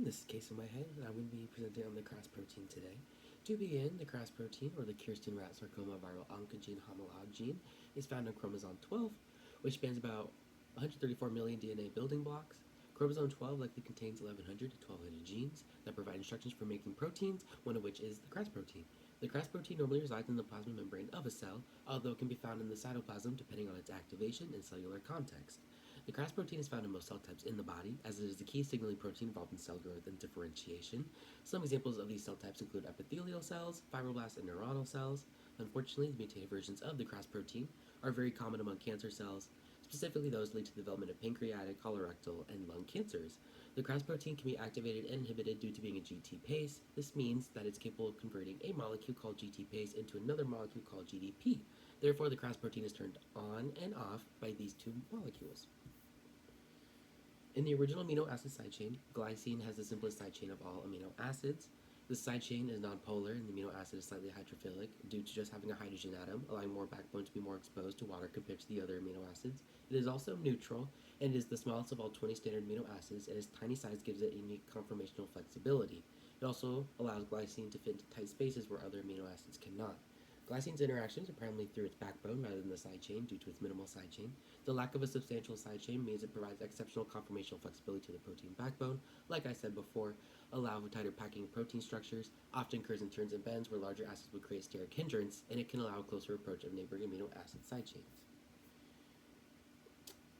this is Case in my head, and I'm going to be presenting on the Cras protein today. To begin, the Cras protein, or the Kirstein rat sarcoma viral oncogene homolog gene, is found in chromosome 12, which spans about 134 million DNA building blocks. Chromosome 12 likely contains 1100 to 1200 genes that provide instructions for making proteins, one of which is the Cras protein. The Cras protein normally resides in the plasma membrane of a cell, although it can be found in the cytoplasm depending on its activation and cellular context. The Cras protein is found in most cell types in the body, as it is the key signaling protein involved in cell growth and differentiation. Some examples of these cell types include epithelial cells, fibroblasts, and neuronal cells. Unfortunately, the mutated versions of the Cras protein are very common among cancer cells, specifically those lead to the development of pancreatic, colorectal, and lung cancers. The Cras protein can be activated and inhibited due to being a GT-PACE. This means that it's capable of converting a molecule called GT-PACE into another molecule called GDP. Therefore, the Cras protein is turned on and off by these two molecules. In the original amino acid side chain, glycine has the simplest side chain of all amino acids. This side chain is nonpolar, and the amino acid is slightly hydrophilic due to just having a hydrogen atom, allowing more backbone to be more exposed to water compared to the other amino acids. It is also neutral, and is the smallest of all 20 standard amino acids, and its tiny size gives it unique conformational flexibility. It also allows glycine to fit into tight spaces where other amino acids cannot. Glycine's interactions are primarily through its backbone rather than the side chain due to its minimal side chain. The lack of a substantial side chain means it provides exceptional conformational flexibility to the protein backbone. Like I said before, allow for tighter packing of protein structures, often occurs in turns and bends where larger acids would create steric hindrance, and it can allow a closer approach of neighboring amino acid side chains.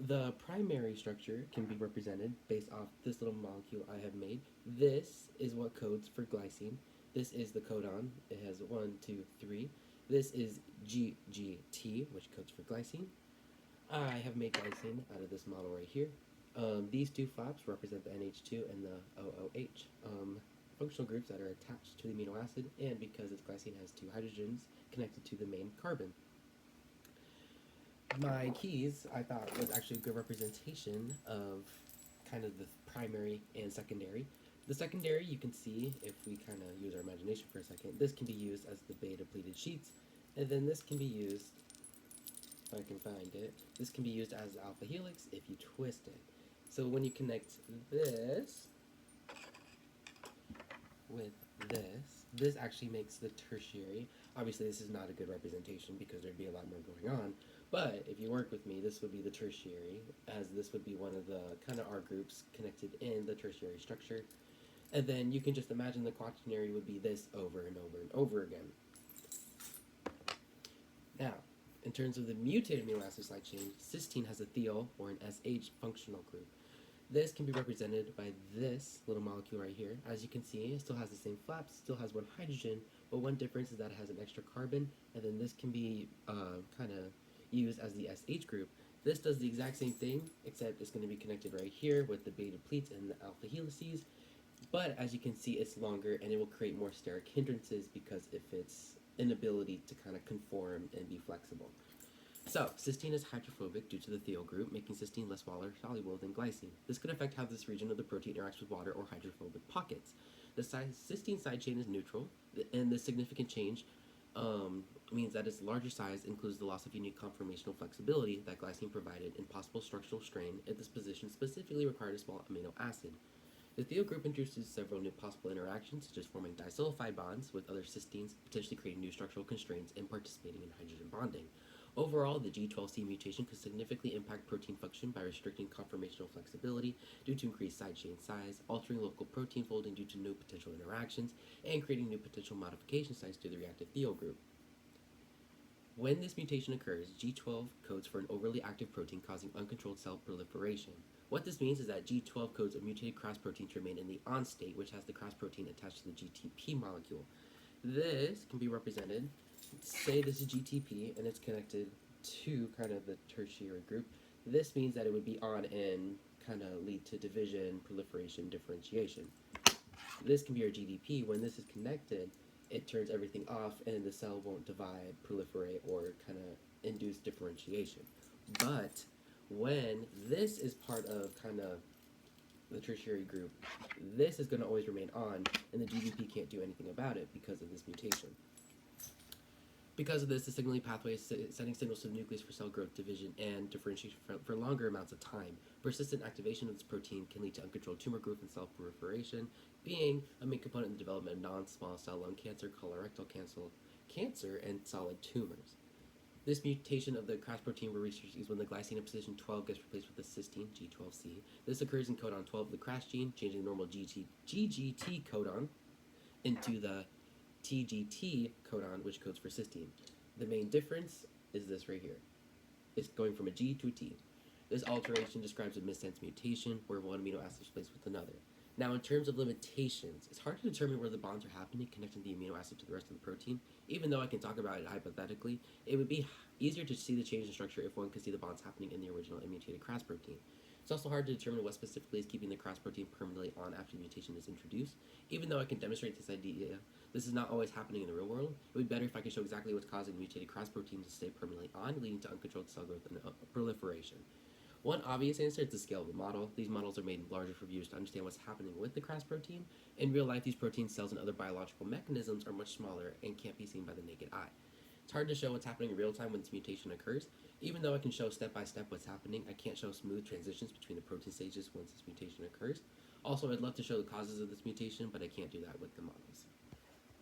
The primary structure can be represented based off this little molecule I have made. This is what codes for glycine. This is the codon. It has 1, 2, 3. This is GGT, which codes for glycine. I have made glycine out of this model right here. These two flaps represent the NH2 and the OOH functional groups that are attached to the amino acid, and because its glycine has two hydrogens connected to the main carbon. My keys, I thought, was actually a good representation of kind of the primary and secondary. The secondary, you can see, if we kind of use our imagination for a second, this can be used as the beta-pleated sheets, and then this can be used, if I can find it, this can be used as alpha helix if you twist it. So when you connect this with this actually makes the tertiary. Obviously, this is not a good representation because there'd be a lot more going on, but if you work with me, this would be the tertiary, as this would be one of the kind of R groups connected in the tertiary structure. And then you can just imagine the quaternary would be this over and over and over again. Now, in terms of the mutated amino acid side chain, cysteine has a thiol, or an SH functional group. This can be represented by this little molecule right here. As you can see, it still has the same flaps, still has one hydrogen, but one difference is that it has an extra carbon, and then this can be kind of used as the SH group. This does the exact same thing, except it's going to be connected right here with the beta pleats and the alpha helices. But as you can see, it's longer, and it will create more steric hindrances because of its inability to kind of conform and be flexible. So, cysteine is hydrophobic due to the thiol group, making cysteine less water-soluble than glycine. This could affect how this region of the protein interacts with water or hydrophobic pockets. The cysteine side chain is neutral, and this significant change means that its larger size includes the loss of unique conformational flexibility that glycine provided and possible structural strain if this position specifically required a small amino acid. The thiol group introduces several new possible interactions, such as forming disulfide bonds with other cysteines, potentially creating new structural constraints and participating in hydrogen bonding. Overall, the G12C mutation could significantly impact protein function by restricting conformational flexibility due to increased side chain size, altering local protein folding due to new potential interactions, and creating new potential modification sites to the reactive thiol group. When this mutation occurs, G12 codes for an overly active protein causing uncontrolled cell proliferation. What this means is that G12 codes a mutated Cras protein to remain in the on state, which has the Cras protein attached to the GTP molecule. This can be represented, say this is GTP, and it's connected to kind of the tertiary group. This means that it would be on and kind of lead to division, proliferation, differentiation. This can be our GDP. When this is connected, it turns everything off, and the cell won't divide, proliferate, or kind of induce differentiation. But when this is part of kind of the tertiary group, this is going to always remain on, and the GDP can't do anything about it because of this mutation. Because of this, the signaling pathway is sending signals to the nucleus for cell growth, division, and differentiation for longer amounts of time. Persistent activation of this protein can lead to uncontrolled tumor growth and cell proliferation, being a main component in the development of non-small cell lung cancer, colorectal cancer, and solid tumors. This mutation of the Cras protein were researched is when the glycine in position 12 gets replaced with the cysteine, G12C. This occurs in codon 12 of the Cras gene, changing the normal GGT codon into the TGT codon, which codes for cysteine. The main difference is this right here. It's going from a G to a T. This alteration describes a missense mutation, where one amino acid is replaced with another. Now, in terms of limitations, it's hard to determine where the bonds are happening connecting the amino acid to the rest of the protein. Even though I can talk about it hypothetically, it would be easier to see the change in structure if one could see the bonds happening in the original mutated Cras protein. It's also hard to determine what specifically is keeping the Cras protein permanently on after the mutation is introduced. Even though I can demonstrate this idea, this is not always happening in the real world. It would be better if I could show exactly what's causing the mutated Cras protein to stay permanently on, leading to uncontrolled cell growth and proliferation. One obvious answer is the scale of the model. These models are made larger for viewers to understand what's happening with the Cras protein. In real life, these protein cells and other biological mechanisms are much smaller and can't be seen by the naked eye. It's hard to show what's happening in real time when this mutation occurs. Even though I can show step by step what's happening, I can't show smooth transitions between the protein stages once this mutation occurs. Also, I'd love to show the causes of this mutation, but I can't do that with the models.